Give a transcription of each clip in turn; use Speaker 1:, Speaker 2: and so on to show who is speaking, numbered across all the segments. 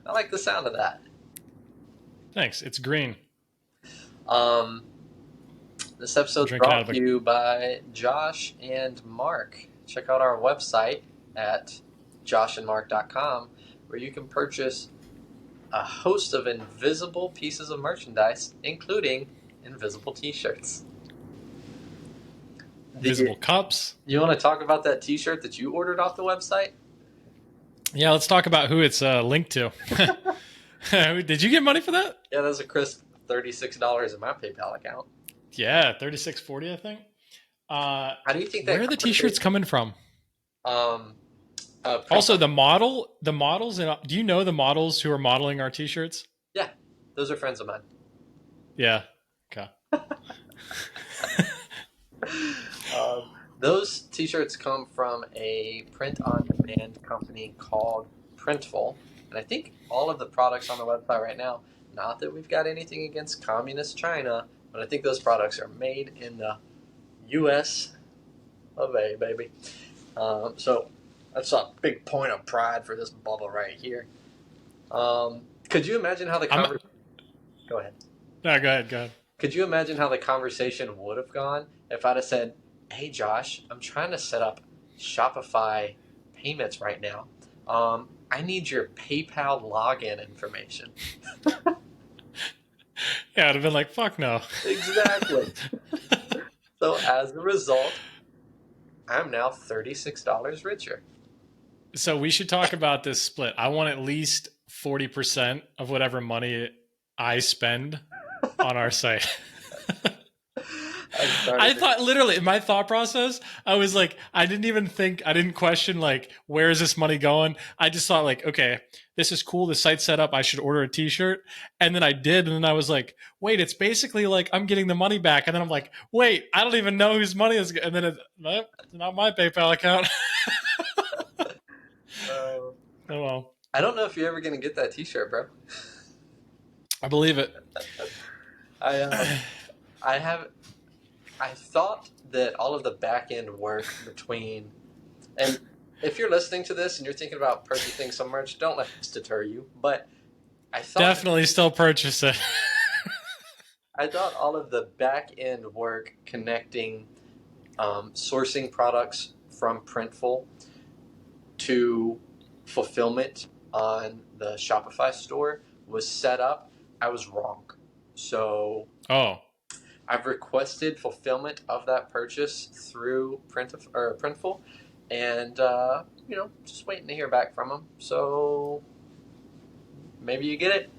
Speaker 1: I like the sound of that.
Speaker 2: Thanks. It's green.
Speaker 1: Um, this
Speaker 2: I'm
Speaker 1: episode's
Speaker 2: drinking out
Speaker 1: brought
Speaker 2: of
Speaker 1: to
Speaker 2: a.
Speaker 1: you by Josh and Marc. Check out our website at joshandmarc.com where you can purchase a host of invisible pieces of merchandise, including invisible t-shirts.
Speaker 2: Visible cups.
Speaker 1: You want to talk about that t-shirt that you ordered off the website?
Speaker 2: Yeah, let's talk about who it's linked to. Did you get money for that?
Speaker 1: Yeah, that's a crisp $36 in my PayPal account.
Speaker 2: Yeah, 36.40, I think.
Speaker 1: How do you think
Speaker 2: Where
Speaker 1: that
Speaker 2: are the t-shirts
Speaker 1: conversation?
Speaker 2: coming from?
Speaker 1: Um, print
Speaker 2: Also,
Speaker 1: on.
Speaker 2: the models, and do you know the models who are modeling our t-shirts?
Speaker 1: Yeah, those are friends of mine.
Speaker 2: Yeah. Okay.
Speaker 1: Um, those t-shirts come from a print-on-demand company called Printful, and I think all of the products on the website right now. Not that we've got anything against communist China, but I think those products are made in the U.S. of A, baby. So that's a big point of pride for this bubble right here. Could you imagine how the
Speaker 2: I'm.
Speaker 1: conversation? Go ahead.
Speaker 2: No, go ahead. Go ahead.
Speaker 1: Could you imagine how the conversation would have gone if I'd have said, "Hey, Josh, I'm trying to set up Shopify payments right now. I need your PayPal login information."
Speaker 2: Yeah, I'd have been like, fuck no.
Speaker 1: Exactly. So as a result, I'm now $36 richer.
Speaker 2: So we should talk about this split. I want at least 40% of whatever money I spend on our site.
Speaker 1: I
Speaker 2: I
Speaker 1: started it.
Speaker 2: thought literally in my thought process, I was like, I didn't even think, I didn't question like, where is this money going? I just thought like, okay, this is cool. The site's set up. I should order a t-shirt. And then I did. And then I was like, wait, it's basically like I'm getting the money back. And then I'm like, wait, I don't even know whose money is. And then nope, it's not my PayPal account.
Speaker 1: Uh,
Speaker 2: Oh well,
Speaker 1: I don't know if you're ever going to get that T-shirt, bro.
Speaker 2: I believe it.
Speaker 1: I I have I thought that all of the back end work between and if you're listening to this and you're thinking about purchasing some merch, don't let this deter you. But I thought
Speaker 2: Definitely still purchase it.
Speaker 1: I thought all of the back end work connecting sourcing products from Printful to fulfillment on the Shopify store was set up. I was wrong. So
Speaker 2: Oh,
Speaker 1: I've requested fulfillment of that purchase through Printful, and just waiting to hear back from them. So maybe you get it,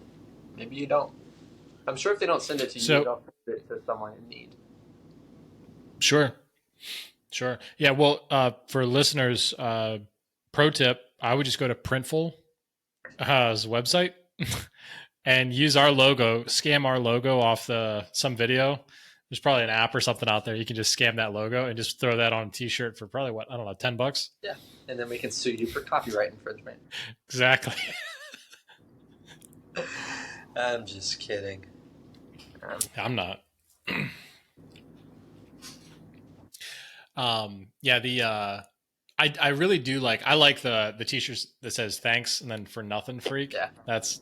Speaker 1: maybe you don't. I'm sure if they don't send it to you,
Speaker 2: so
Speaker 1: they'll send it to someone in need.
Speaker 2: sure. Sure. Yeah. Well, for listeners, pro tip: I would just go to Printful's website and use our logo, scam our logo off the some video. There's probably an app or something out there. You can just scam that logo and just throw that on a T-shirt for probably what I don't know, $10.
Speaker 1: Yeah, and then we can sue you for copyright infringement.
Speaker 2: Exactly.
Speaker 1: I'm just kidding.
Speaker 2: I'm not. Yeah. I really do like. I like the T-shirts that says thanks and then for nothing freak.
Speaker 1: Yeah,
Speaker 2: That's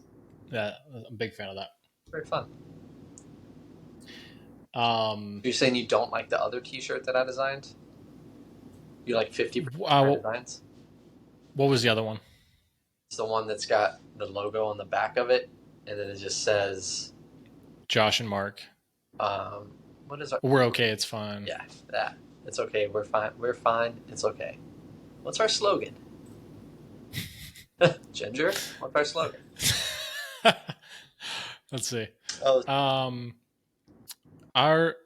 Speaker 2: that. I'm a big fan of that.
Speaker 1: very fun.
Speaker 2: Um,
Speaker 1: You're saying you don't like the other T-shirt that I designed? You like 50% of my
Speaker 2: uh,
Speaker 1: designs?
Speaker 2: what was the other one?
Speaker 1: It's the one that's got the logo on the back of it, and then it just says,
Speaker 2: Josh and Mark.
Speaker 1: um, "What is our?"
Speaker 2: We're okay. It's fine.
Speaker 1: Yeah, that. It's okay. We're fine. We're fine. It's okay. What's our slogan? Ginger. What's our slogan?
Speaker 2: Let's see.
Speaker 1: Oh,
Speaker 2: Um, our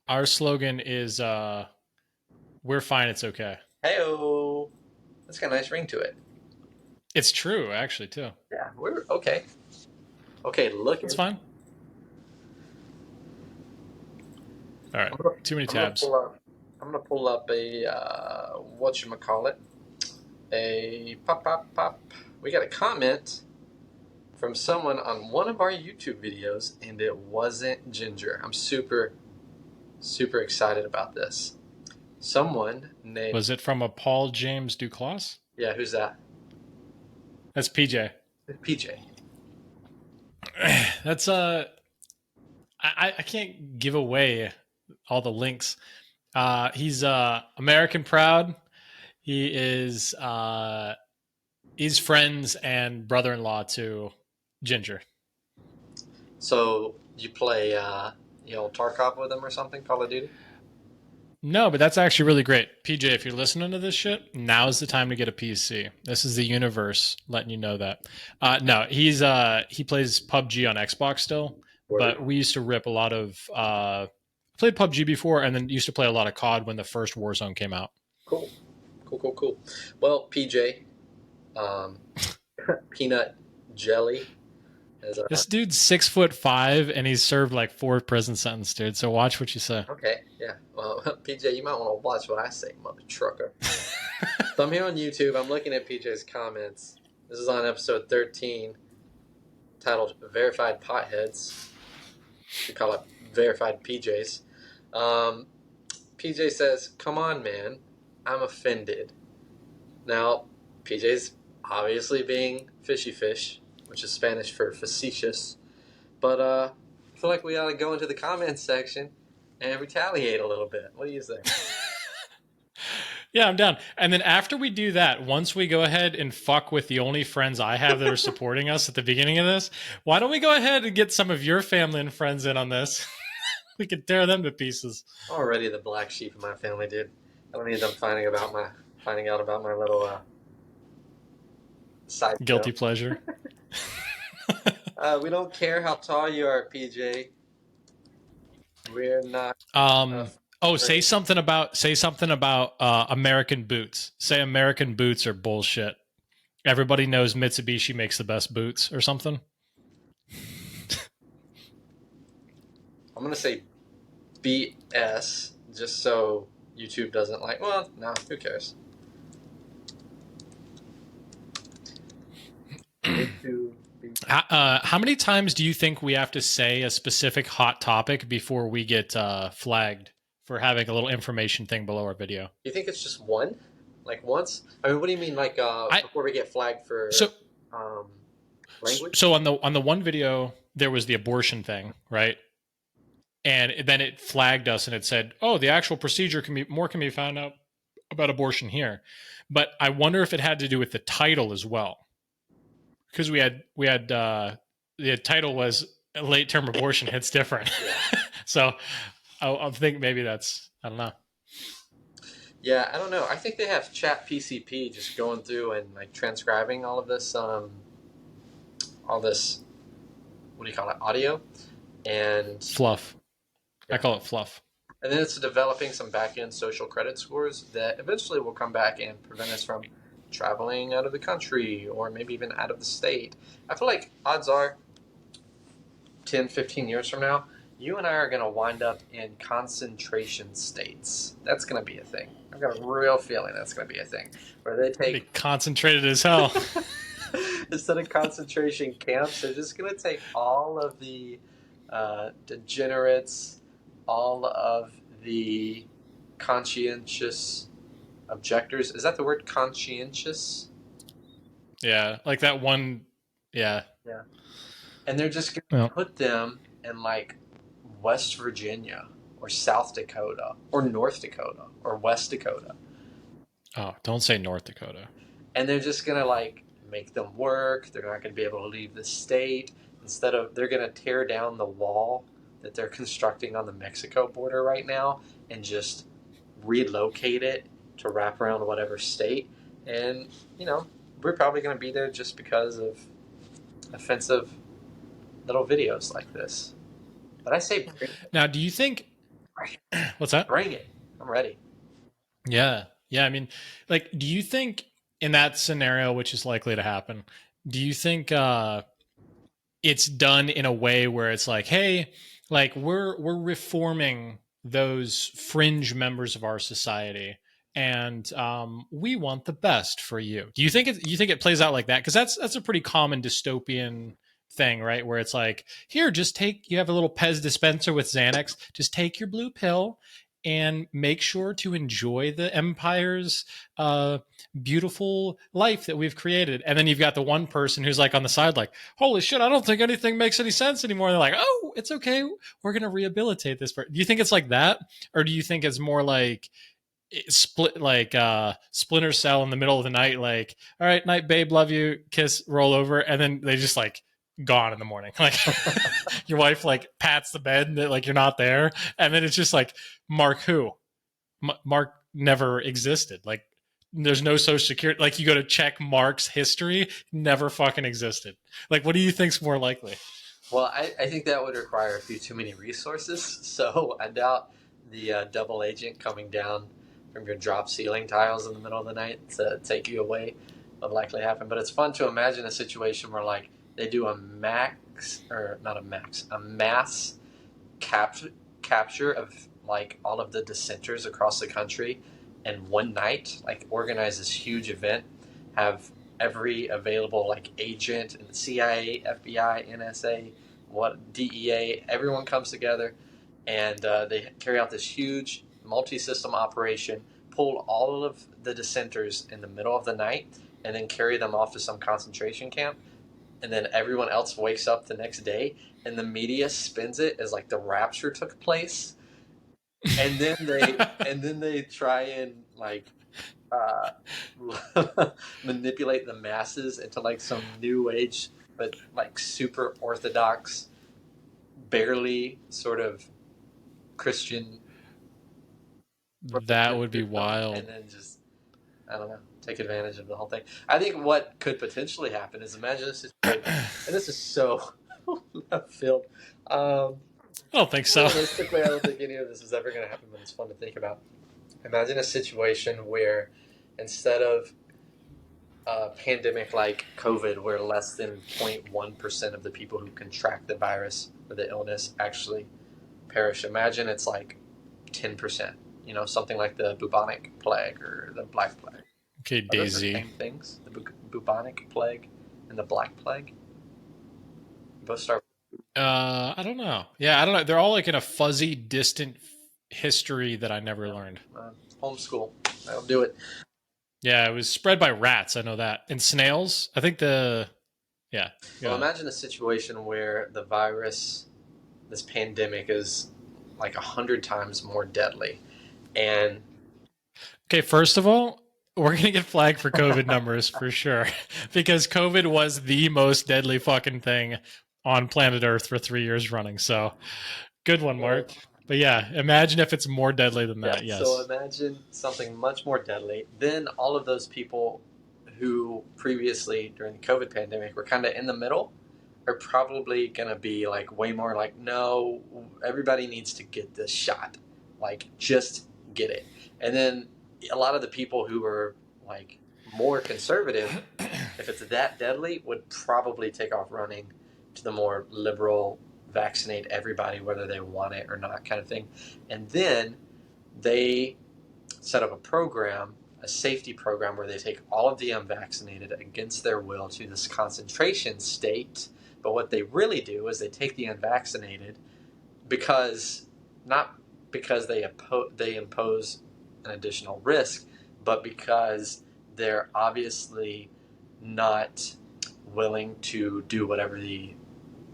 Speaker 2: our slogan is "We're fine. It's okay."
Speaker 1: heyo. That's got a nice ring to it.
Speaker 2: It's true, actually, too.
Speaker 1: Yeah, we're okay. Okay,
Speaker 2: It's
Speaker 1: looking.
Speaker 2: fine. All right.
Speaker 1: I'm gonna,
Speaker 2: Too many
Speaker 1: I'm gonna
Speaker 2: tabs.
Speaker 1: pull up. I'm gonna pull up a whatchamacallit. A pop pop pop. We got a comment from someone on one of our YouTube videos, and it wasn't Ginger. I'm super super excited about this. Someone named
Speaker 2: Was it from a Paul James Duclass?
Speaker 1: yeah, who's that?
Speaker 2: That's PJ.
Speaker 1: PJ.
Speaker 2: That's I can't give away all the links. He's American proud. He is he's friends and brother-in-law to Ginger.
Speaker 1: So you play, Tarkov with him or something, Call of Duty?
Speaker 2: No, but that's actually really great. PJ, if you're listening to this shit, now's the time to get a PC. This is the universe letting you know that. No, he plays PUBG on Xbox still,
Speaker 1: Word.
Speaker 2: but we used to rip a lot of played PUBG before and then used to play a lot of COD when the first Warzone came out.
Speaker 1: Cool. Cool, cool, cool. Well, PJ, um, peanut jelly, as
Speaker 2: This dude's 6'5" and he's served like 4 prison sentences, dude. So watch what you say.
Speaker 1: okay, yeah. Well, PJ, you might want to watch what I say, mother trucker. So I'm here on YouTube. I'm looking at PJ's comments. This is on episode 13, titled Verified Potheads. We call it Verified PJs. PJ says, come on, man. I'm offended. Now, PJ's obviously being fishy fish, which is Spanish for facetious. But I feel like we ought to go into the comments section and retaliate a little bit. What do you think?
Speaker 2: Yeah, I'm down. And then after we do that, once we go ahead and fuck with the only friends I have that are supporting us at the beginning of this, why don't we go ahead and get some of your family and friends in on this? We could tear them to pieces.
Speaker 1: Already the black sheep of my family, dude. I don't need them finding out about my little side
Speaker 2: Guilty
Speaker 1: show.
Speaker 2: pleasure.
Speaker 1: We don't care how tall you are, PJ. We're not.
Speaker 2: Say something about American boots. Say American boots are bullshit. Everybody knows Mitsubishi makes the best boots or something.
Speaker 1: I'm gonna say BS just so YouTube doesn't like. Well, no, who cares?
Speaker 2: How many times do you think we have to say a specific hot topic before we get flagged for having a little information thing below our video?
Speaker 1: You think it's just one? Like once? I mean, what do you mean? Like before we get flagged for language?
Speaker 2: So on the one video there was the abortion thing, right? And then it flagged us and it said, "Oh, the actual procedure can be found out about abortion here." But I wonder if it had to do with the title as well. Because we had the title was late term abortion hits different. So I think maybe that's, I don't know.
Speaker 1: Yeah, I don't know. I think they have Chat PCP just going through and like transcribing all this, what do you call it, audio, and
Speaker 2: Fluff.
Speaker 1: Yeah.
Speaker 2: I call it fluff.
Speaker 1: And then it's developing some back-end social credit scores that eventually will come back and prevent us from traveling out of the country or maybe even out of the state. I feel like odds are 10, 15 years from now, you and I are going to wind up in concentration states. That's going to be a thing. I've got a real feeling that's going to be a thing. Where they take...
Speaker 2: Be concentrated as hell.
Speaker 1: Instead of concentration camps, they're just going to take all of the degenerates, all of the conscientious objectors. Is that the word, conscientious?
Speaker 2: Yeah, like that one. Yeah.
Speaker 1: Yeah. And they're just going to put them in like West Virginia or South Dakota or North Dakota or West Dakota.
Speaker 2: Oh, don't say North Dakota.
Speaker 1: And they're just going to like make them work. They're not going to be able to leave the state. Instead of, they're going to tear down the wall that they're constructing on the Mexico border right now and just relocate it to wrap around whatever state. And, we're probably going to be there just because of offensive little videos like this. But I say bring it.
Speaker 2: Now, do you think... What's that?
Speaker 1: Bring it. I'm ready.
Speaker 2: Yeah. I mean, like, do you think in that scenario, which is likely to happen, do you think it's done in a way where it's like, hey, like we're reforming those fringe members of our society, and we want the best for you? Do you think it plays out like that? Because that's a pretty common dystopian thing, right? Where it's like, here, you have a little Pez dispenser with Xanax, just take your blue pill, and make sure to enjoy the empire's beautiful life that we've created. And then you've got the one person who's like on the side, like, holy shit, I don't think anything makes any sense anymore. And they're like, oh, it's okay. We're going to rehabilitate this person. Do you think it's like that? Or do you think it's more like split, like Splinter Cell in the middle of the night, like, all right, night, babe, love you, kiss, roll over. And then they just like gone in the morning. Like your wife like pats the bed and like you're not there. And then it's just like, Mark who? Mark never existed. Like there's no social security. Like you go to check Mark's history, never fucking existed. Like what do you think's more likely?
Speaker 1: Well, I think that would require a few too many resources. So I doubt the double agent coming down from your drop ceiling tiles in the middle of the night to take you away would likely happen. But it's fun to imagine a situation where like they do a mass capture of like all of the dissenters across the country in one night, like organize this huge event, have every available like agent and the CIA, FBI, NSA, DEA, everyone comes together and they carry out this huge multi-system operation, pull all of the dissenters in the middle of the night, and then carry them off to some concentration camp. And then everyone else wakes up the next day, and the media spins it as like the rapture took place, and then they try and like uh, manipulate the masses into like some new age, but like super orthodox, barely sort of Christian
Speaker 2: That would be
Speaker 1: system,
Speaker 2: wild.
Speaker 1: and then just I don't know, take advantage of the whole thing. I think what could potentially happen is imagine a situation, and this is so left field.
Speaker 2: I don't think so.
Speaker 1: Realistically, I don't think any of this is ever going to happen, but it's fun to think about. Imagine a situation where instead of a pandemic like COVID, where less than 0.1% of the people who contract the virus or the illness actually perish. Imagine it's like 10%, something like the bubonic plague or the black plague.
Speaker 2: Okay,
Speaker 1: Are those the
Speaker 2: Daisy.
Speaker 1: same things? The bubonic plague and the black plague? Both start.
Speaker 2: I don't know. Yeah, I don't know. They're all like in a fuzzy, distant history that I never learned.
Speaker 1: Homeschool. That'll do it.
Speaker 2: Yeah, it was spread by rats. I know that. And snails. I think yeah.
Speaker 1: Well, imagine a situation where the virus, this pandemic, is like 100 times more deadly. And
Speaker 2: okay, first of all, we're gonna get flagged for COVID numbers for sure, because COVID was the most deadly fucking thing on planet Earth for 3 years running. So, good one, Mark. But yeah, imagine if it's more deadly than that.
Speaker 1: yeah,
Speaker 2: Yes.
Speaker 1: so imagine something much more deadly. Then all of those people who previously during the COVID pandemic were kind of in the middle are probably going to be like way more like, no, everybody needs to get this shot. Like, just get it. And then a lot of the people who are like more conservative, if it's that deadly, would probably take off running to the more liberal, vaccinate everybody whether they want it or not kind of thing. And then they set up a program, a safety program, where they take all of the unvaccinated against their will to this concentration state. But what they really do is they take the unvaccinated not because they impose an additional risk, but because they're obviously not willing to do whatever the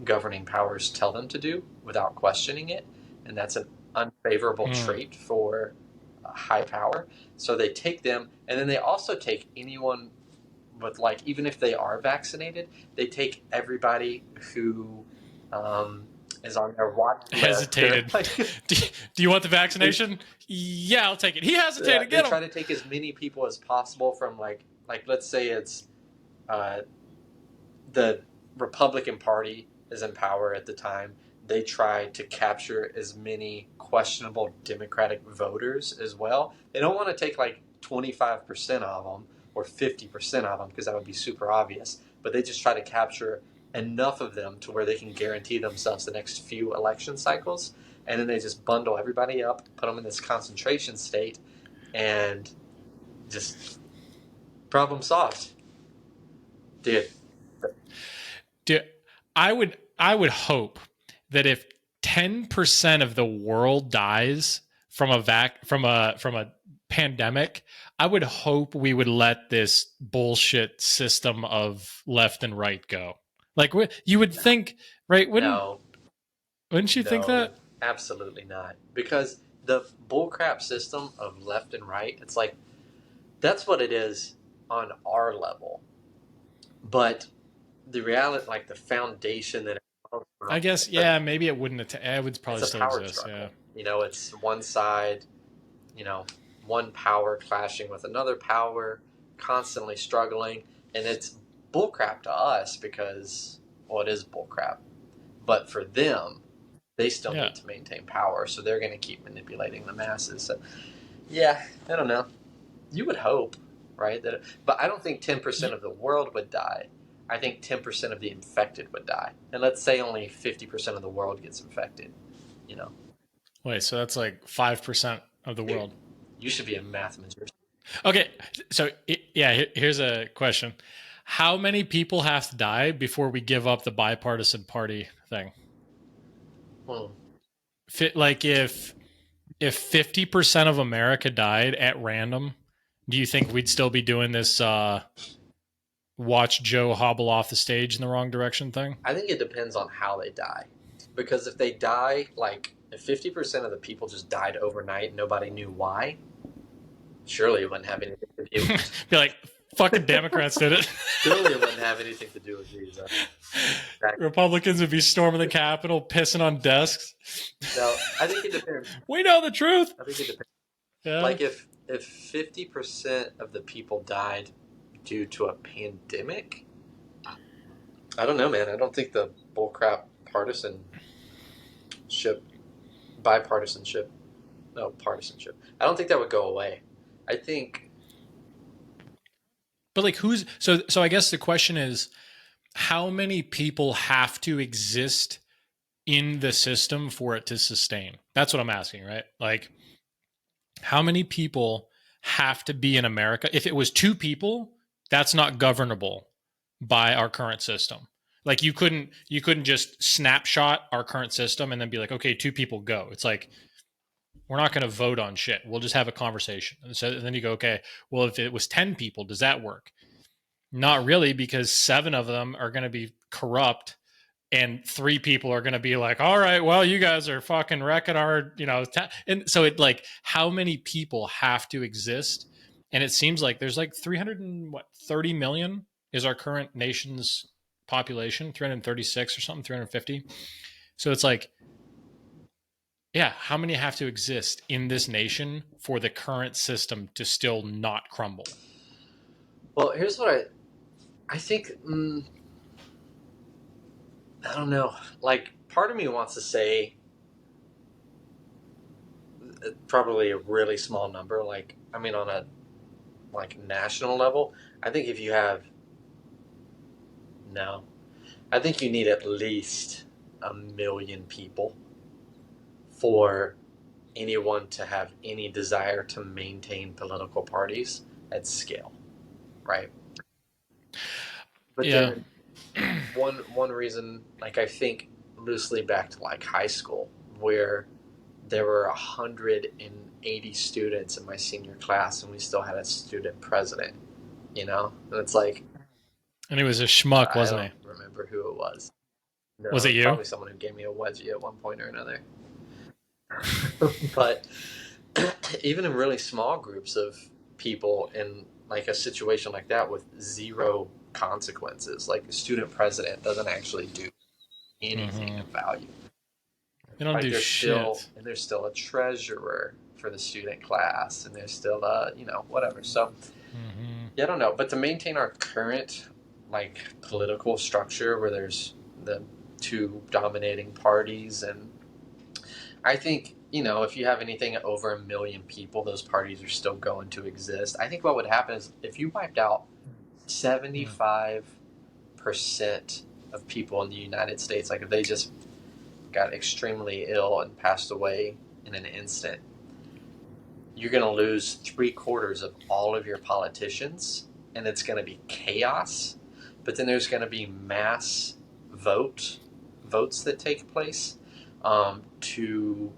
Speaker 1: governing powers tell them to do without questioning it. And that's an unfavorable trait for high power. So they take them, and then they also take anyone with, like, even if they are vaccinated, they take everybody who is on their watch list.
Speaker 2: Hesitated.
Speaker 1: Like,
Speaker 2: do you want the vaccination? Yeah, I'll take it. He hesitated.
Speaker 1: They try to take as many people as possible from like let's say it's the Republican Party is in power at the time. They try to capture as many questionable Democratic voters as well. They don't want to take like 25% of them or 50% of them because that would be super obvious. But they just try to capture enough of them to where they can guarantee themselves the next few election cycles. And then they just bundle everybody up, put them in this concentration state, and just problem solved. Dude,
Speaker 2: I would hope that if 10% of the world dies from a pandemic, I would hope we would let this bullshit system of left and right go. Like you would think, right?
Speaker 1: No,
Speaker 2: Wouldn't you think
Speaker 1: no,
Speaker 2: that?
Speaker 1: absolutely not. Because the bullcrap system of left and right, it's like that's what it is on our level. But the reality, like the foundation that it comes from,
Speaker 2: I guess, yeah, maybe it wouldn't. It would
Speaker 1: it's
Speaker 2: probably
Speaker 1: a
Speaker 2: still
Speaker 1: power
Speaker 2: exist. Yeah.
Speaker 1: struggle. It's one side, you know, one power clashing with another power, constantly struggling, and it's bullcrap to us because, well, it is bullcrap. But for them, they still
Speaker 2: Yeah.
Speaker 1: need to maintain power, so they're going to keep manipulating the masses. So, yeah, I don't know. You would hope, right? But I don't think 10% of the world would die. I think 10% of the infected would die. And let's say only 50% of the world gets infected, you know.
Speaker 2: Wait, so that's like 5% of the
Speaker 1: Dude,
Speaker 2: world.
Speaker 1: you should be a math major.
Speaker 2: Okay, so yeah, here's a question: how many people have to die before we give up the bipartisan party thing?
Speaker 1: Hmm.
Speaker 2: Like if 50% of America died at random, do you think we'd still be doing this watch Joe hobble off the stage in the wrong direction thing?
Speaker 1: I think it depends on how they die. Because if they die, like, if 50% of the people just died overnight and nobody knew why, surely it wouldn't have anything to do.
Speaker 2: Be like, fucking Democrats did it.
Speaker 1: Surely it wouldn't have anything to do with these.
Speaker 2: Republicans would be storming the Capitol, pissing on desks.
Speaker 1: No, I think it depends.
Speaker 2: We know the truth.
Speaker 1: I think it depends.
Speaker 2: Yeah.
Speaker 1: Like if 50% of the people died due to a pandemic, I don't know, man. I don't think the bullcrap partisanship, bipartisanship, no partisanship. I don't think that would go away. I think.
Speaker 2: But like who's so I guess the question is how many people have to exist in the system for it to sustain? That's what I'm asking, right? Like how many people have to be in America? If it was two people, that's not governable by our current system. Like you couldn't just snapshot our current system and then be like, okay, two people go. It's like we're not going to vote on shit. We'll just have a conversation. And so and then you go, okay, well, if it was 10 people, does that work? Not really, because 7 of them are going to be corrupt and 3 people are going to be like, all right, well, you guys are fucking wrecking our, and so it like, how many people have to exist? And it seems like there's like 330 million is our current nation's population, 336 or something, 350. So it's like, yeah, how many have to exist in this nation for the current system to still not crumble?
Speaker 1: Well, here's what I think. I don't know. Like, part of me wants to say probably a really small number. Like, I mean, on a national level, I think if you have no, I think you need at least 1 million people for anyone to have any desire to maintain political parties at scale, right? But
Speaker 2: Yeah.
Speaker 1: then one reason, like I think loosely back to like high school, where there were 180 students in my senior class, and we still had a student president. And it's like
Speaker 2: And he was a schmuck,
Speaker 1: I
Speaker 2: wasn't
Speaker 1: don't
Speaker 2: he?
Speaker 1: remember who it was. No,
Speaker 2: Was
Speaker 1: it
Speaker 2: it
Speaker 1: was
Speaker 2: you?
Speaker 1: probably someone who gave me a wedgie at one point or another. But even in really small groups of people in like a situation like that with zero consequences, like the student president doesn't actually do anything of value.
Speaker 2: They don't
Speaker 1: Right?
Speaker 2: do shit.
Speaker 1: There's still a treasurer for the student class, and there's still a whatever. So yeah, I don't know. But to maintain our current like political structure where there's the two dominating parties, and I think if you have anything over 1 million people, those parties are still going to exist. I think what would happen is if you wiped out 75% of people in the United States, like if they just got extremely ill and passed away in an instant, you're going to lose 3/4 of all of your politicians, and it's going to be chaos. But then there's going to be mass votes that take place to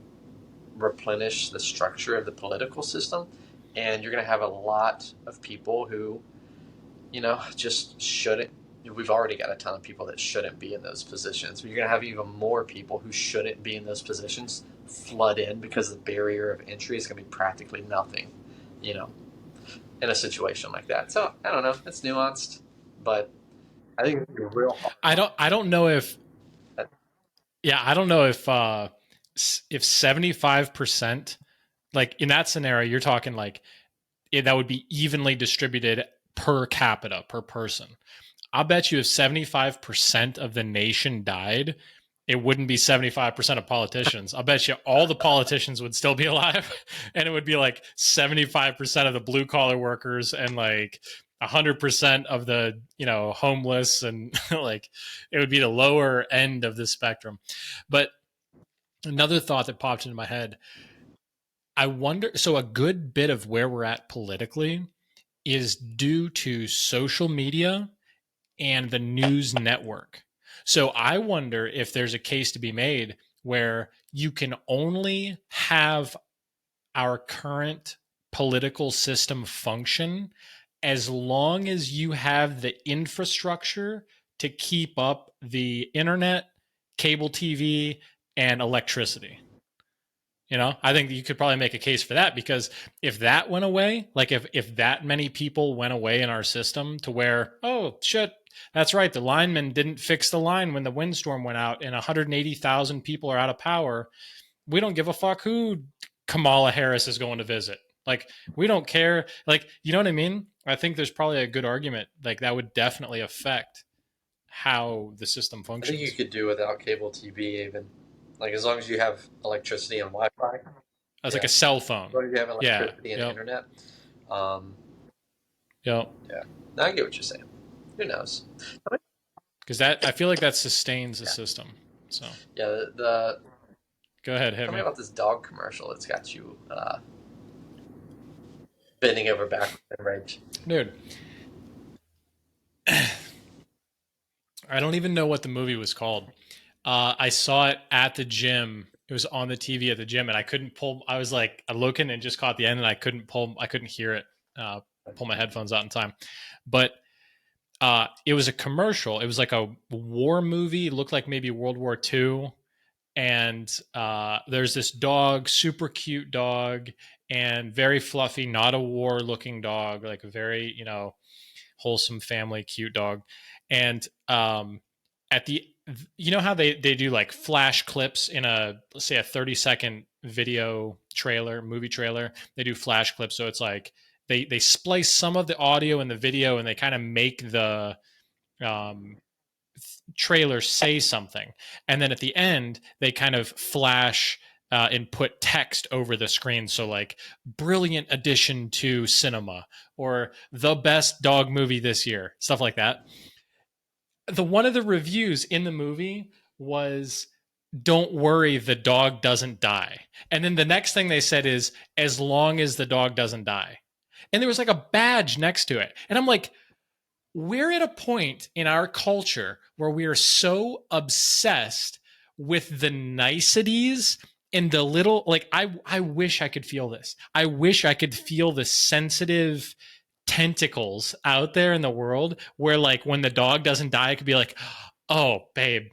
Speaker 1: replenish the structure of the political system, and you're going to have a lot of people who, just shouldn't. We've already got a ton of people that shouldn't be in those positions. But you're going to have even more people who shouldn't be in those positions flood in because the barrier of entry is going to be practically nothing, you know, in a situation like that. So I don't know. It's nuanced, but I think it's real hard.
Speaker 2: I don't know if yeah, I don't know if 75%, like in that scenario you're talking like that would be evenly distributed per capita per person. I'll bet you if 75% of the nation died, it wouldn't be 75% of politicians. I'll bet you all the politicians would still be alive, and it would be like 75% of the blue collar workers and like 100% of the, homeless, and like it would be the lower end of the spectrum. But another thought that popped into my head, I wonder, so a good bit of where we're at politically is due to social media and the news network. So I wonder if there's a case to be made where you can only have our current political system function as long as you have the infrastructure to keep up the internet, cable TV, and electricity. I think you could probably make a case for that, because if that went away, like if that many people went away in our system to where, oh shit, that's right, the lineman didn't fix the line when the windstorm went out and 180,000 people are out of power, we don't give a fuck who Kamala Harris is going to visit. Like, we don't care. Like, you know what I mean? I think there's probably a good argument. Like, that would definitely affect how the system
Speaker 1: I think you
Speaker 2: functions.
Speaker 1: could do without cable TV even. Like as long as you have electricity and Wi-Fi.
Speaker 2: As like
Speaker 1: Yeah.
Speaker 2: a cell
Speaker 1: As
Speaker 2: phone.
Speaker 1: long as you have
Speaker 2: Yeah.
Speaker 1: electricity and
Speaker 2: Yep.
Speaker 1: internet. Um,
Speaker 2: Yep.
Speaker 1: yeah. No, I get what you're saying. Who knows?
Speaker 2: Because that, I feel like that sustains the
Speaker 1: Yeah.
Speaker 2: system. So
Speaker 1: Yeah. The
Speaker 2: go ahead, hit
Speaker 1: tell me
Speaker 2: me.
Speaker 1: about this dog commercial that's got you bending over backwards in rage.
Speaker 2: Dude, I don't even know what the movie was called. I saw it at the gym. It was on the TV at the gym, and I couldn't pull. I was like looking and just caught the end, and I couldn't pull. I couldn't hear it. Pull my headphones out in time. But it was a commercial. It was like a war movie. It looked like maybe World War II. And there's this dog, super cute dog, and very fluffy, not a war looking dog, like a very, wholesome family, cute dog. And at the, how they do like flash clips in let's say a 30-second video trailer, movie trailer. They do flash clips. So it's like they splice some of the audio and the video, and they kind of make the um, trailer say something, and then at the end they kind of flash and put text over the screen, so like brilliant addition to cinema, or the best dog movie this year, stuff like that. One of the reviews in the movie was, don't worry, the dog doesn't die. And then the next thing they said is, as long as the dog doesn't die. And there was like a badge next to it, and I'm like, we're at a point in our culture where we are so obsessed with the niceties and the little, like, I wish I could feel this. I wish I could feel the sensitive tentacles out there in the world where, like, when the dog doesn't die, I could be like, oh babe,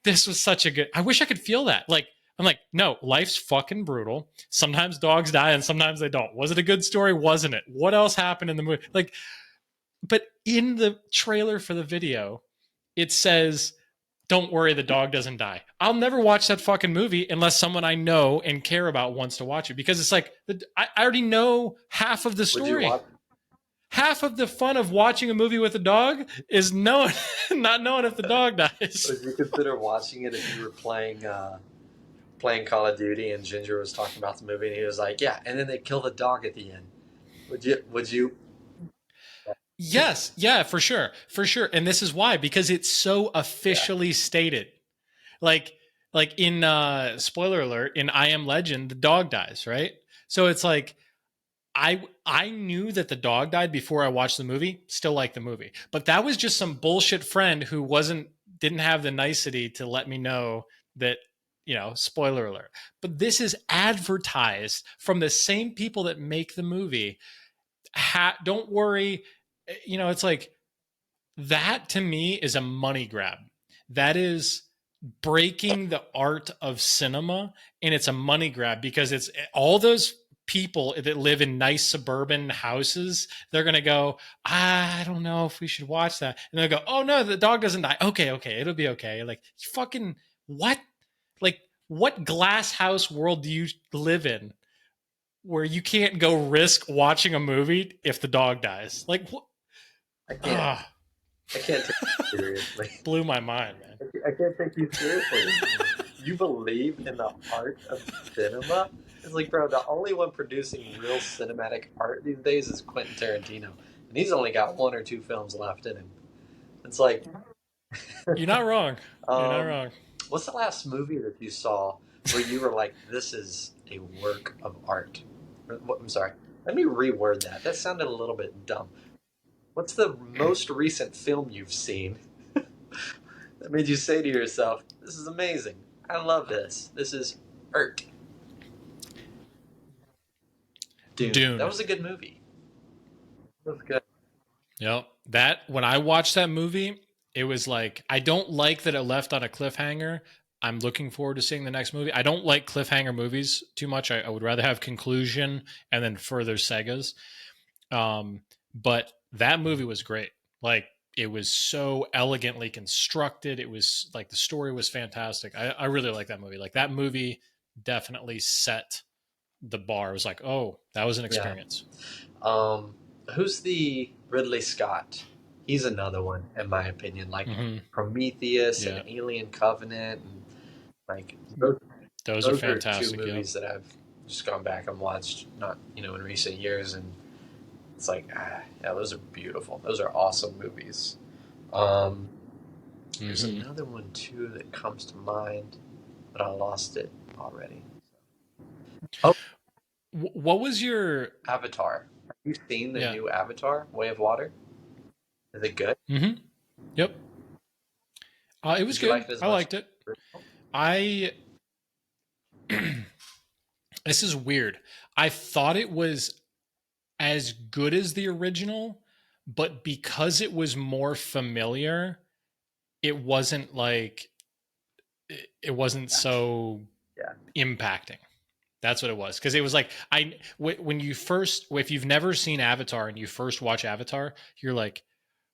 Speaker 2: this was such a good, I wish I could feel that. Like, I'm like, no, life's fucking brutal. Sometimes dogs die and sometimes they don't. Was it a good story? Wasn't it? What else happened in the movie? Like, but in the trailer for the video, it says, don't worry, the dog doesn't die. I'll never watch that fucking movie unless someone I know and care about wants to watch it, because it's like, I already know half of the
Speaker 1: Would you
Speaker 2: story.
Speaker 1: watch?
Speaker 2: Half of the fun of watching a movie with a dog is knowing, not knowing if the dog dies.
Speaker 1: Would you consider watching it if you were playing Call of Duty and Ginger was talking about the movie and he was like, yeah, and then they kill the dog at the end? Would you?
Speaker 2: Yes, yeah, for sure, for sure. And this is why, because it's so officially stated. Like in spoiler alert, in I Am Legend, the dog dies, right? So it's like, I knew that the dog died before I watched the movie. Still like the movie, but that was just some bullshit friend who didn't have the nicety to let me know that spoiler alert. But this is advertised from the same people that make the movie. Don't worry. It's like that to me is a money grab. That is breaking the art of cinema, and it's a money grab because it's all those people that live in nice suburban houses. They're gonna go, I don't know if we should watch that, and they'll go, oh no, the dog doesn't die. Okay, it'll be okay. Like, fucking what? Like, what glass house world do you live in where you can't go risk watching a movie if the dog dies? Like, what?
Speaker 1: I can't. I can't take you seriously.
Speaker 2: Blew my mind, man.
Speaker 1: I can't take you seriously. You believe in the art of cinema? It's like, bro, the only one producing real cinematic art these days is Quentin Tarantino, and he's only got 1 or 2 films left in him. It's like,
Speaker 2: You're not wrong. You're not
Speaker 1: um,
Speaker 2: wrong.
Speaker 1: what's the last movie that you saw where you were like, "This is a work of art"? I'm sorry. Let me reword that. That sounded a little bit dumb. What's the most recent film you've seen that made you say to yourself, "This is amazing. I love this. This is art"? Dune. That
Speaker 2: Dune.
Speaker 1: was a good movie. That was good.
Speaker 2: Yep. That when I watched that movie, it was like I don't like that it left on a cliffhanger. I'm looking forward to seeing the next movie. I don't like cliffhanger movies too much. I would rather have conclusion and then further sagas. But that movie was great. Like, it was so elegantly constructed. It was like the story was fantastic. I really like that movie. Like, that movie definitely set the bar. It was like, oh, that was an
Speaker 1: Yeah.
Speaker 2: experience.
Speaker 1: Who's the Ridley Scott? He's another one, in my opinion. Like Prometheus
Speaker 2: Yeah.
Speaker 1: and Alien Covenant, and like those,
Speaker 2: Those are
Speaker 1: those are 2
Speaker 2: fantastic. Yep.
Speaker 1: movies that I've just gone back and watched, not in recent years, and it's like, yeah, those are beautiful. Those are awesome movies. There's another one too that comes to mind, but I lost it already. Oh,
Speaker 2: What was your
Speaker 1: Avatar. Have you seen the
Speaker 2: yeah?
Speaker 1: new Avatar, Way of Water? Is it good?
Speaker 2: Mm-hmm. Yep. It was
Speaker 1: Did you like
Speaker 2: good.
Speaker 1: it as
Speaker 2: I
Speaker 1: much
Speaker 2: liked it.
Speaker 1: as
Speaker 2: I This is weird. I thought it was as good as the original, but because it was more familiar, it wasn't like it wasn't so
Speaker 1: Yeah.
Speaker 2: impacting. That's what it was, because it was like when you first, if you've never seen Avatar and you first watch Avatar, you're like,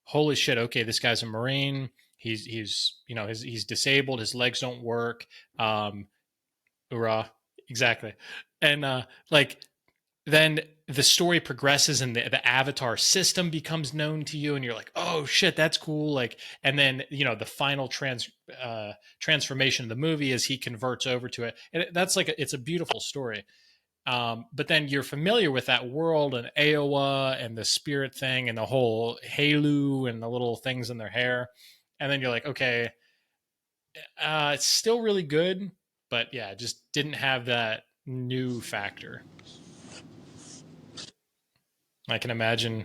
Speaker 2: holy shit, okay, this guy's a Marine. He's disabled. His legs don't work. Hoorah, exactly. And like then the story progresses and the Avatar system becomes known to you, and you're like, oh shit, that's cool. Like, and then the final transformation of the movie is he converts over to it, and that's like it's a beautiful story. But then you're familiar with that world and Aowa and the spirit thing and the whole Halu and the little things in their hair. And then you're like, okay, it's still really good, but yeah, it just didn't have that new factor. I can imagine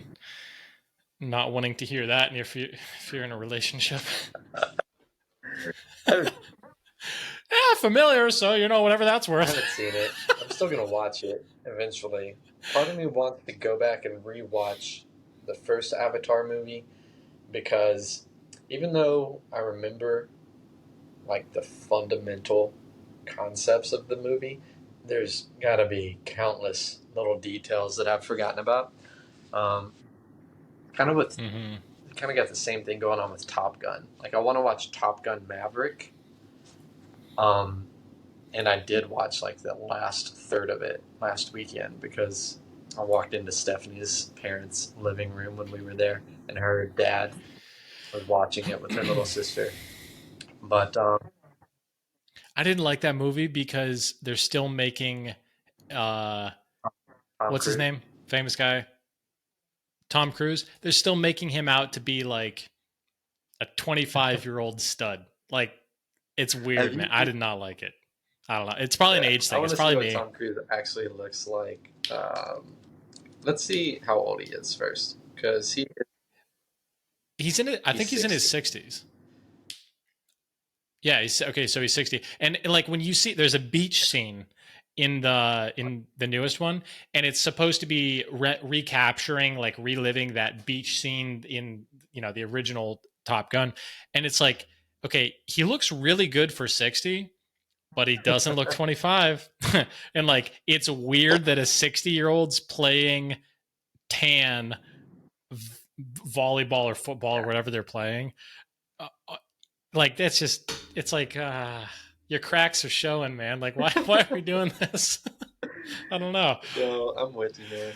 Speaker 2: not wanting to hear that if you're in a relationship.
Speaker 1: I
Speaker 2: Yeah, familiar, so whatever that's worth.
Speaker 1: haven't seen it. I'm still gonna watch it eventually. Part of me wants to go back and rewatch the first Avatar movie because even though I remember like the fundamental concepts of the movie, there's got to be countless little details that I've forgotten about. Um, kind of with kind of got the same thing going on with Top Gun. Like I want to watch Top Gun Maverick. And I did watch like the last third of it last weekend because I walked into Stephanie's parents' living room when we were there, and her dad was watching it with her little sister. But
Speaker 2: I didn't like that movie because they're still making uh
Speaker 1: Tom
Speaker 2: what's his
Speaker 1: Cruise.
Speaker 2: name? Famous guy. Tom Cruise. They're still making him out to be like a 25-year-old stud. Like, it's weird, man. I did not like it. I don't know. It's probably an age
Speaker 1: I
Speaker 2: thing.
Speaker 1: want
Speaker 2: It's
Speaker 1: to see
Speaker 2: probably
Speaker 1: what
Speaker 2: me.
Speaker 1: Tom Cruise actually looks like. Let's see how old he is first, because
Speaker 2: He's in it. I
Speaker 1: he's
Speaker 2: think he's in his
Speaker 1: 60.
Speaker 2: 60s. Yeah, he's okay. So he's 60, and like when you see, there's a beach scene in the newest one, and it's supposed to be recapturing, like reliving that beach scene in the original Top Gun, and it's like, okay, he looks really good for 60, but he doesn't look 25, and like it's weird that a 60-year-old's playing tan volleyball or football or
Speaker 1: Yeah.
Speaker 2: whatever they're playing. Like that's just, it's like your cracks are showing, man. Like why are we doing this? I don't know.
Speaker 1: No, I'm with you, man.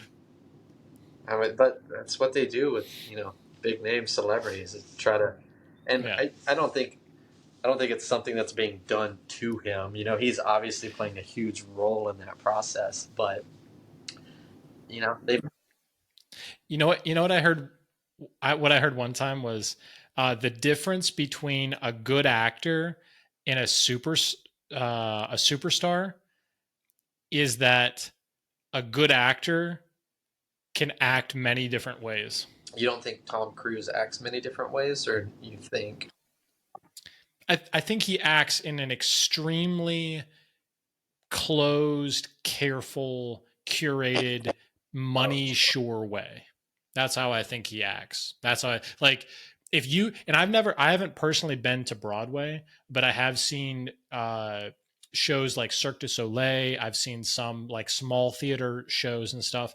Speaker 1: But that's what they do with big name celebrities is try to, and
Speaker 2: Yeah.
Speaker 1: I don't think it's something that's being done to him. He's obviously playing a huge role in that process, but they
Speaker 2: You know what I heard, what I heard one time was the difference between a good actor and a superstar is that a good actor can act many different ways.
Speaker 1: you don't think Tom Cruise acts many different ways, or you think
Speaker 2: I think he acts in an extremely closed, careful, curated,
Speaker 1: oh,
Speaker 2: money sure way. That's how I think he acts. That's how I like, if you, and I haven't personally been to Broadway, but I have seen shows like Cirque du Soleil. I've seen some like small theater shows and stuff.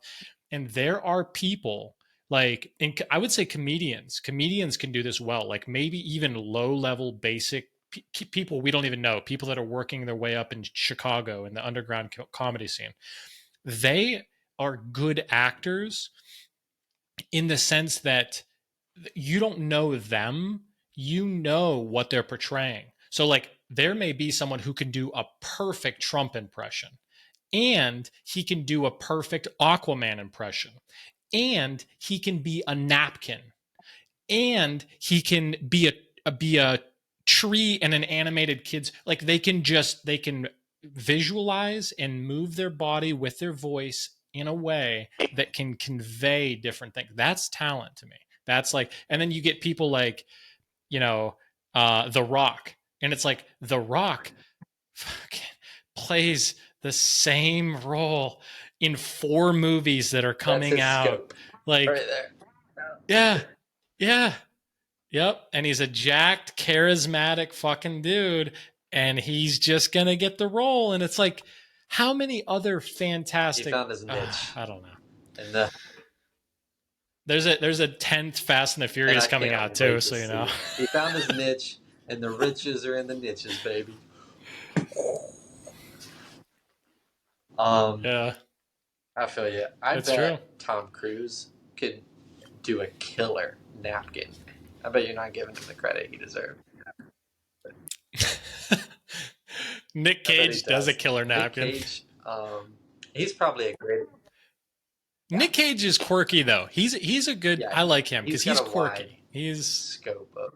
Speaker 2: And there are people like, and I would say comedians can do this well, like maybe even low level basic people we don't even know, people that are working their way up in Chicago in the underground comedy scene. They are good actors in the sense that you don't know them, you know what they're portraying. So like there may be someone who can do a perfect Trump impression, and he can do a perfect Aquaman impression, and he can be a napkin, and he can be a tree and an animated kids, like they can visualize and move their body with their voice in a way that can convey different things. That's talent to me. That's like, and then you get people like, you know The Rock, and it's like The Rock fucking plays the same role in 4 movies that are
Speaker 1: that's
Speaker 2: coming
Speaker 1: his
Speaker 2: out.
Speaker 1: scope right
Speaker 2: Like,
Speaker 1: there?
Speaker 2: yeah, yeah. Yep. And he's a jacked, charismatic fucking dude. And he's just going to get the role. And it's like, how many other
Speaker 1: He
Speaker 2: fantastic,
Speaker 1: found his niche,
Speaker 2: I don't know.
Speaker 1: and
Speaker 2: There's a 10th Fast and the
Speaker 1: and
Speaker 2: Furious
Speaker 1: I
Speaker 2: coming
Speaker 1: can't
Speaker 2: out too.
Speaker 1: wait to
Speaker 2: So, you
Speaker 1: see
Speaker 2: know.
Speaker 1: it. He found his niche, and the riches are in the niches, baby. Um,
Speaker 2: Yeah,
Speaker 1: I feel you. I
Speaker 2: it's true.
Speaker 1: bet Tom Cruise could do a killer napkin. I bet you're not giving him the credit he deserves.
Speaker 2: Nick
Speaker 1: I bet he
Speaker 2: Cage does a
Speaker 1: does.
Speaker 2: killer
Speaker 1: Nick
Speaker 2: napkin.
Speaker 1: Cage, he's probably a great. Yeah,
Speaker 2: Nick Cage is quirky though. He's a good.
Speaker 1: yeah.
Speaker 2: I like him
Speaker 1: He's
Speaker 2: because
Speaker 1: got
Speaker 2: he's
Speaker 1: a wide
Speaker 2: quirky.
Speaker 1: scope of.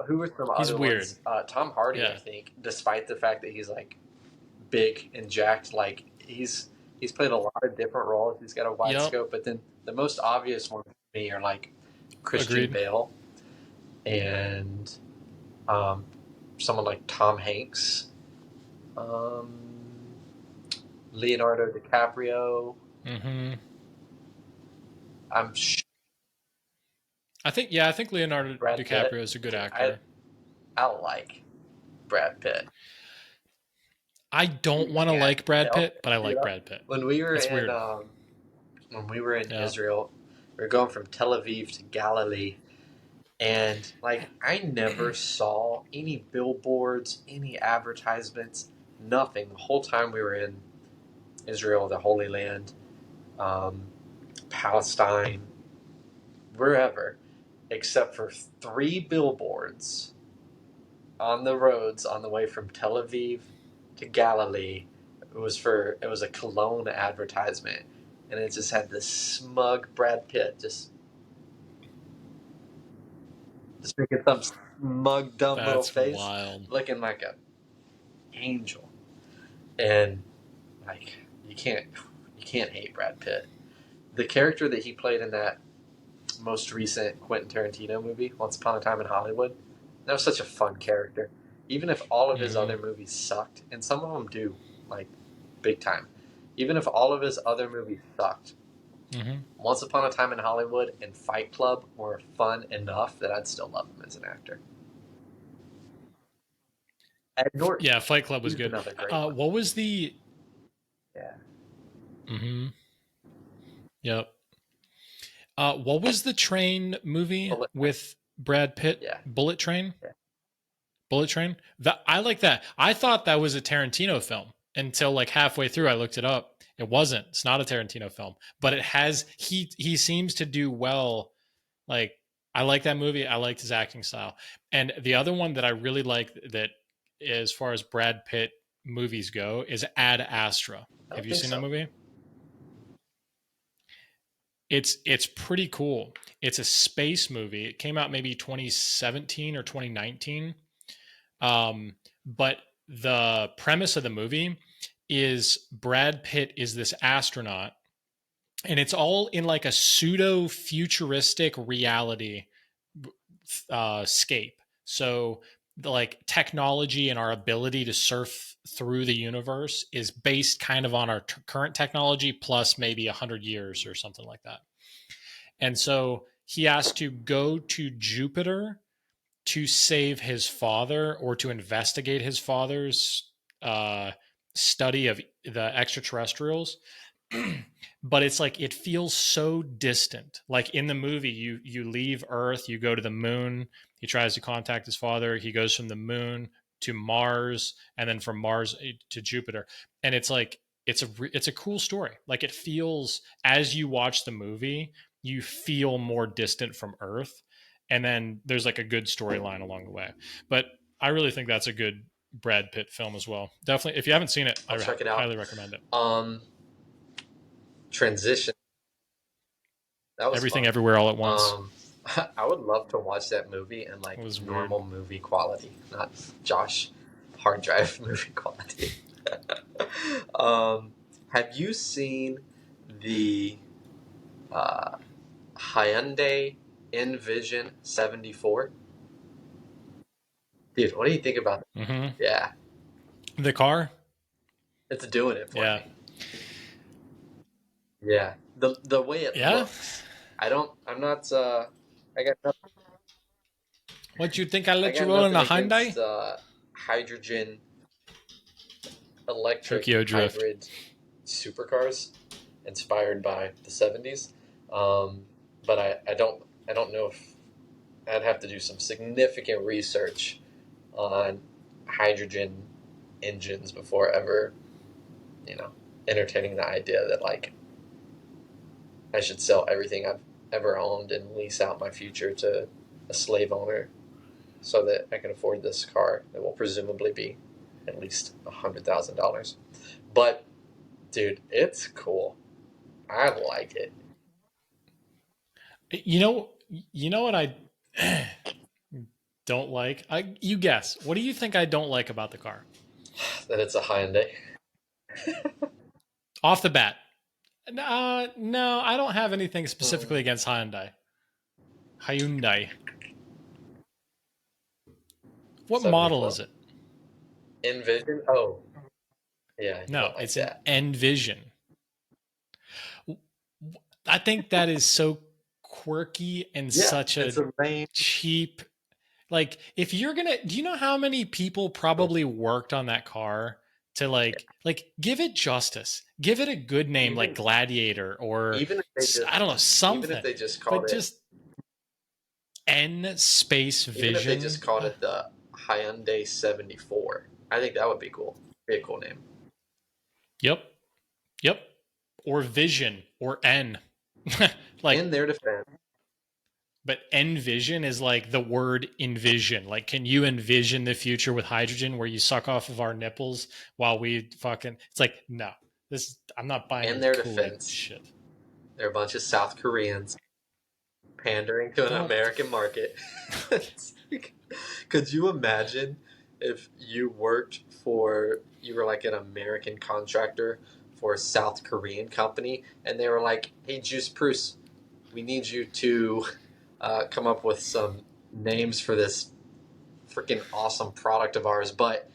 Speaker 1: Who were some
Speaker 2: He's
Speaker 1: other
Speaker 2: weird.
Speaker 1: ones? Tom Hardy, I
Speaker 2: Yeah.
Speaker 1: think, despite the fact that he's like big and jacked, like he's played a lot of different roles. He's got a wide
Speaker 2: Yep.
Speaker 1: scope, but then the most obvious ones for me are like Christian
Speaker 2: Agreed.
Speaker 1: Bale and um, someone like Tom Hanks, um, Leonardo DiCaprio.
Speaker 2: Hmm.
Speaker 1: I'm sure
Speaker 2: I think Leonardo
Speaker 1: Brad Pitt.
Speaker 2: DiCaprio is a good
Speaker 1: I
Speaker 2: actor.
Speaker 1: I like Brad Pitt.
Speaker 2: I
Speaker 1: You
Speaker 2: don't want to
Speaker 1: can't
Speaker 2: like Brad
Speaker 1: help
Speaker 2: Pitt,
Speaker 1: it.
Speaker 2: but I like Brad Pitt.
Speaker 1: When we were
Speaker 2: It's
Speaker 1: in
Speaker 2: weird. Yeah.
Speaker 1: Israel, we were going from Tel Aviv to Galilee, and like I never saw any billboards, any advertisements, nothing. The whole time we were in Israel, the Holy Land, um, Palestine, wherever, except for 3 billboards on the roads on the way from Tel Aviv to Galilee. It was a cologne advertisement, and it just had this smug Brad Pitt just making some smug dumb little
Speaker 2: That's
Speaker 1: face,
Speaker 2: wild.
Speaker 1: looking like an angel. And like you can't hate Brad Pitt. The character that he played in that most recent Quentin Tarantino movie, Once Upon a Time in Hollywood, that was such a fun character. even if all of his
Speaker 2: Mm-hmm.
Speaker 1: other movies sucked, and some of them do, like big time. Even if all of his other movies sucked,
Speaker 2: Mm-hmm.
Speaker 1: Once Upon a Time in Hollywood and Fight Club were fun enough that I'd still love him as an actor. Ed Norton,
Speaker 2: Yeah, Fight Club was
Speaker 1: he's
Speaker 2: good.
Speaker 1: another great one.
Speaker 2: What was the?
Speaker 1: Yeah,
Speaker 2: Mm-hmm. Yep. What was the train movie
Speaker 1: Bullet Train.
Speaker 2: with Brad Pitt?
Speaker 1: Yeah,
Speaker 2: Bullet Train.
Speaker 1: yeah.
Speaker 2: Bullet Train. That I like that. I thought that was a Tarantino film until like halfway through. I looked it up. It wasn't. It's not a Tarantino film, but it has. He seems to do well. Like I like that movie. I liked his acting style. And the other one that I really like that, as far as Brad Pitt movies go, is Ad Astra.
Speaker 1: I
Speaker 2: Have
Speaker 1: don't
Speaker 2: you
Speaker 1: think
Speaker 2: seen that
Speaker 1: so.
Speaker 2: movie? It's pretty cool. It's a space movie. It came out maybe 2017 or 2019. But the premise of the movie is Brad Pitt is this astronaut, and it's all in like a pseudo futuristic reality scape. So, like technology and our ability to surf through the universe is based kind of on our current technology plus maybe 100 years or something like that. And so he has to go to Jupiter to save his father or to investigate his father's uh, study of the extraterrestrials. But it's like it feels so distant. Like in the movie, you leave Earth, you go to the moon. He tries to contact his father. He goes from the moon to Mars, and then from Mars to Jupiter. And it's like it's a cool story. Like it feels as you watch the movie, you feel more distant from Earth, and then there's like a good storyline along the way. But I really think that's a good Brad Pitt film as well. Definitely, if you haven't seen it,
Speaker 1: I'll
Speaker 2: I
Speaker 1: check it out.
Speaker 2: highly recommend it.
Speaker 1: Um, Transition. That was
Speaker 2: Everything
Speaker 1: fun.
Speaker 2: Everywhere All at Once.
Speaker 1: Um, I would love to watch that movie in
Speaker 2: It
Speaker 1: like
Speaker 2: was weird.
Speaker 1: normal movie quality, not Josh hard drive movie quality. um, have you seen the uh, Hyundai Envision 74? Dude, what do you think about that?
Speaker 2: Hmm.
Speaker 1: Yeah,
Speaker 2: The car.
Speaker 1: it's doing it for
Speaker 2: Yeah.
Speaker 1: me. Yeah, the way it
Speaker 2: Yeah.
Speaker 1: looks. I'm not. I got nothing.
Speaker 2: What you think? I
Speaker 1: I
Speaker 2: let you
Speaker 1: got
Speaker 2: roll in
Speaker 1: nothing
Speaker 2: a
Speaker 1: against
Speaker 2: Hyundai?
Speaker 1: hydrogen electric
Speaker 2: Tokyo Drift.
Speaker 1: hybrid supercars inspired by the 70s. Um, but I don't know if I'd have to do some significant research on hydrogen engines before ever, you know, entertaining the idea that like I should sell everything I've ever owned and lease out my future to a slave owner so that I can afford this car that will presumably be at least $100,000. But dude, it's cool. I like it.
Speaker 2: You know. You know what I don't like? You guess. What do you think I don't like about the car?
Speaker 1: That it's a Hyundai.
Speaker 2: Off the bat. No, I don't have anything
Speaker 1: Hmm.
Speaker 2: specifically against Hyundai. Hyundai. What model
Speaker 1: 74.
Speaker 2: is it?
Speaker 1: Envision. Oh, yeah, you
Speaker 2: No,
Speaker 1: don't like
Speaker 2: it's an
Speaker 1: that.
Speaker 2: Envision. I think that is so quirky and
Speaker 1: Yeah,
Speaker 2: such
Speaker 1: it's
Speaker 2: a
Speaker 1: a lame.
Speaker 2: cheap. Like, if you're gonna, do you know how many people probably worked on that car to give it justice, give it a good name like
Speaker 1: Even
Speaker 2: Gladiator or
Speaker 1: even if they just
Speaker 2: I don't know
Speaker 1: even if
Speaker 2: something,
Speaker 1: they just called
Speaker 2: but
Speaker 1: it
Speaker 2: just N Space
Speaker 1: even if they just
Speaker 2: Vision.
Speaker 1: called it the Hyundai 74, I think that would be cool. Be a cool name.
Speaker 2: Yep, yep, or Vision or N, like
Speaker 1: In their defense,
Speaker 2: but envision is like the word envision. Like, can you envision the future with hydrogen where you suck off of our nipples while we fucking? It's like, no, this. I'm not buying
Speaker 1: in
Speaker 2: your
Speaker 1: their
Speaker 2: Kool Aid
Speaker 1: defense,
Speaker 2: shit.
Speaker 1: they're a bunch of South Koreans pandering to an
Speaker 2: Don't.
Speaker 1: American market. Could you imagine if you were like an American contractor for a South Korean company and they were like, hey, Juice Bruce, we need you to come up with some names for this freaking awesome product of ours, but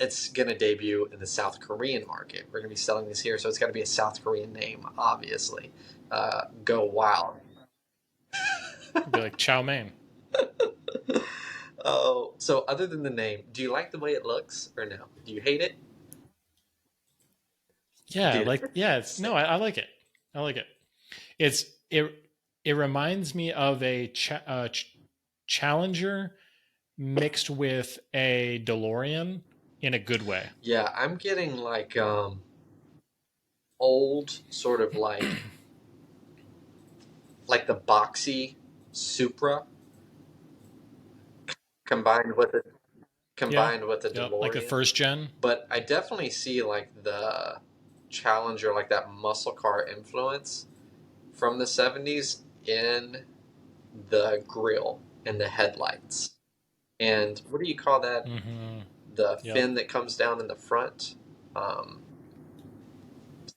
Speaker 1: it's going to debut in the South Korean market. We're going to be selling this here, so it's got to be a South Korean name, obviously. Go wild.
Speaker 2: It'd be like chow mein.
Speaker 1: Oh, so other than the name, do you like the way it looks or no? Do you hate it?
Speaker 2: Yeah,
Speaker 1: Dude,
Speaker 2: like yeah, it's no,
Speaker 1: sick.
Speaker 2: I like it. I like it. It's it reminds me of a Challenger mixed with a DeLorean in a good way.
Speaker 1: Yeah, I'm getting like old, sort of like the boxy Supra combined with a
Speaker 2: Yeah.
Speaker 1: combined with a
Speaker 2: Yep. Like the
Speaker 1: DeLorean.
Speaker 2: first gen.
Speaker 1: But I definitely see like the Challenger, like that muscle car influence from the 70s in the grill and the headlights. And what do you call that?
Speaker 2: Mm-hmm.
Speaker 1: The
Speaker 2: Yep.
Speaker 1: fin that comes down in the front. Um,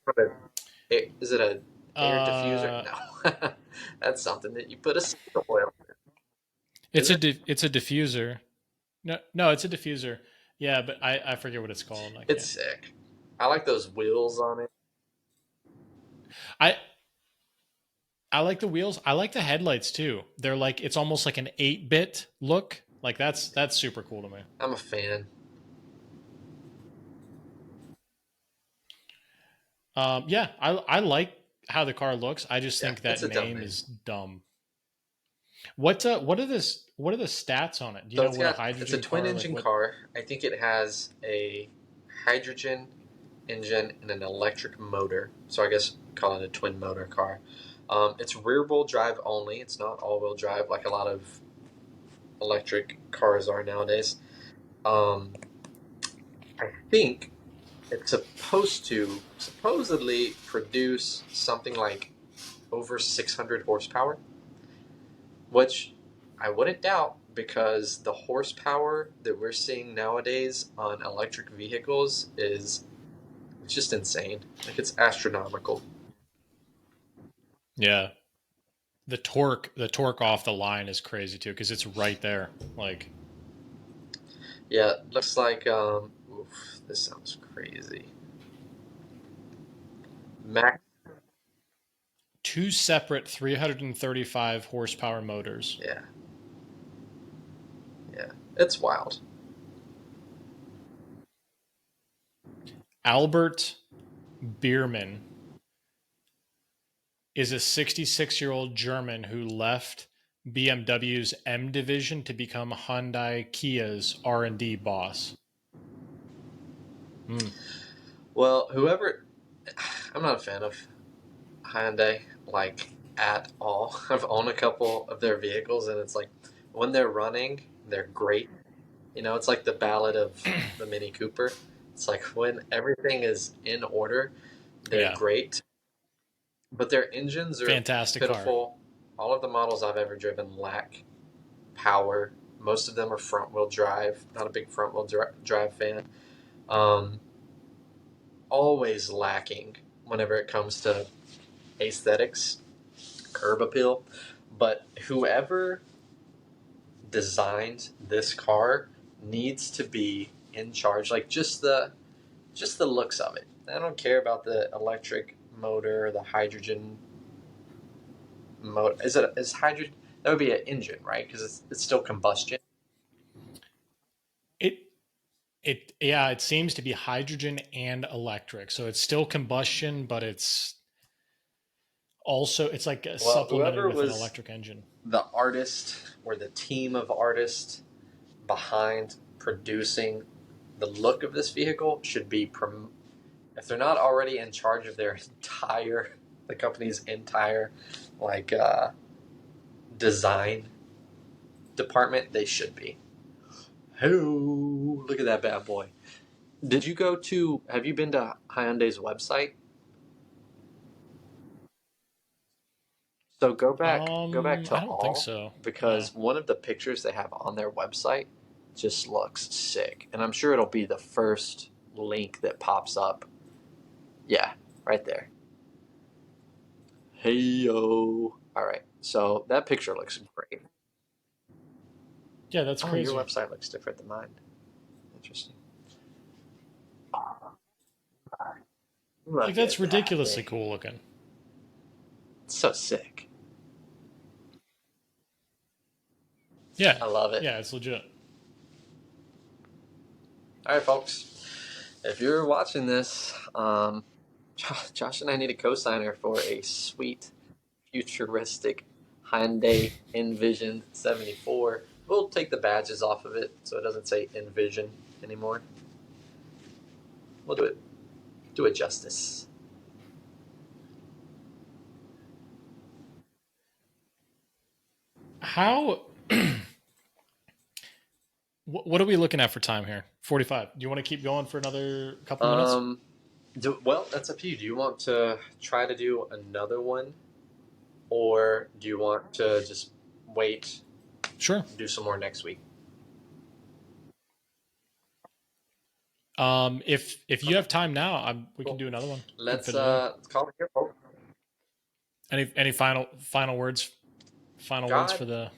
Speaker 1: sort of- is it a air diffuser?
Speaker 2: Uh,
Speaker 1: No, that's something that you put a sail oil in. Is
Speaker 2: it's
Speaker 1: it?
Speaker 2: it's a diffuser. No, it's a diffuser. Yeah, but I forget what it's called. I
Speaker 1: It's
Speaker 2: can't.
Speaker 1: sick. I like those wheels on it.
Speaker 2: I I like the wheels. I like the headlights too. They're like it's almost like an 8-bit look. Like that's super cool to me.
Speaker 1: I'm a fan.
Speaker 2: Yeah, I like how the car looks. I just
Speaker 1: Yeah,
Speaker 2: think
Speaker 1: it's
Speaker 2: that
Speaker 1: a dumb
Speaker 2: name
Speaker 1: name.
Speaker 2: is dumb. What are the stats on it? Do you
Speaker 1: So
Speaker 2: know what a
Speaker 1: it's a
Speaker 2: hydrogen
Speaker 1: twin
Speaker 2: car like
Speaker 1: engine
Speaker 2: what?
Speaker 1: car. I think it has a hydrogen engine and an electric motor. So I guess call it a twin motor car. It's rear wheel drive only. It's not all wheel drive like a lot of electric cars are nowadays. Um, I think it's supposed to supposedly produce something like over 600 horsepower, which I wouldn't doubt because the horsepower that we're seeing nowadays on electric vehicles is just insane. Like it's astronomical.
Speaker 2: Yeah. The torque off the line is crazy too because it's right there. Like
Speaker 1: Yeah, looks like oof, this sounds crazy. Max,
Speaker 2: two separate 335 horsepower motors.
Speaker 1: yeah, yeah, it's wild.
Speaker 2: Albert Biermann is a 66-year-old German who left BMW's M division to become Hyundai Kia's R&D boss. Hmm.
Speaker 1: Well, whoever, I'm not a fan of Hyundai like at all. I've owned a couple of their vehicles, and it's like when they're running, they're great. You know, it's like the ballad of the Mini Cooper. It's like when everything is in order, they're
Speaker 2: Yeah,
Speaker 1: great, but their engines are
Speaker 2: fantastic car.
Speaker 1: pitiful. All of the models I've ever driven lack power. Most of them are front wheel drive. Not a big front wheel drive fan. Um, Always lacking whenever it comes to aesthetics, curb appeal. But whoever designed this car needs to be in charge. Like just the looks of it. I don't care about the electric motor or the hydrogen motor. Is hydrogen? That would be an engine, right? Because it's still combustion.
Speaker 2: It it seems to be hydrogen and electric. So it's still combustion, but it's like
Speaker 1: Well,
Speaker 2: supplemented
Speaker 1: whoever
Speaker 2: with an
Speaker 1: was
Speaker 2: electric engine.
Speaker 1: the artist or the team of artists behind producing the look of this vehicle should be if they're not already in charge of their entire the company's entire like design department, they should be. Hello, look at that bad boy. Have you been to Hyundai's website? So go back to
Speaker 2: I don't think
Speaker 1: all,
Speaker 2: so. No.
Speaker 1: because one of the pictures they have on their website just looks sick. And I'm sure it'll be the first link that pops up. Yeah, right there. Hey yo. All right. So that picture looks great.
Speaker 2: Yeah, that's
Speaker 1: Oh, your
Speaker 2: crazy.
Speaker 1: website looks different than mine. Interesting.
Speaker 2: Like
Speaker 1: Look
Speaker 2: that's
Speaker 1: at that
Speaker 2: ridiculously
Speaker 1: thing.
Speaker 2: cool looking.
Speaker 1: It's so sick.
Speaker 2: Yeah,
Speaker 1: I love it.
Speaker 2: yeah, it's legit.
Speaker 1: All right, folks. If you're watching this, Josh and I need a co-signer for a sweet, futuristic Hyundai Envision 74. We'll take the badges off of it so it doesn't say Envision anymore. We'll do it. Do it justice.
Speaker 2: How? What are we looking at for time here? 45. Do you want to keep going for another couple minutes?
Speaker 1: Um, well, that's up to you. Do you want to try to do another one, or do you want to just wait,
Speaker 2: Sure.
Speaker 1: do some more next week?
Speaker 2: If you have time now, we can
Speaker 1: Cool.
Speaker 2: do another one. We can
Speaker 1: Let's
Speaker 2: fit it in.
Speaker 1: call it here, folks.
Speaker 2: Any final words? Final words
Speaker 1: God
Speaker 2: for the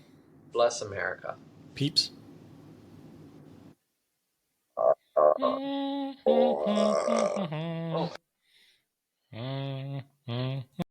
Speaker 1: bless America.
Speaker 2: peeps?
Speaker 1: Oh.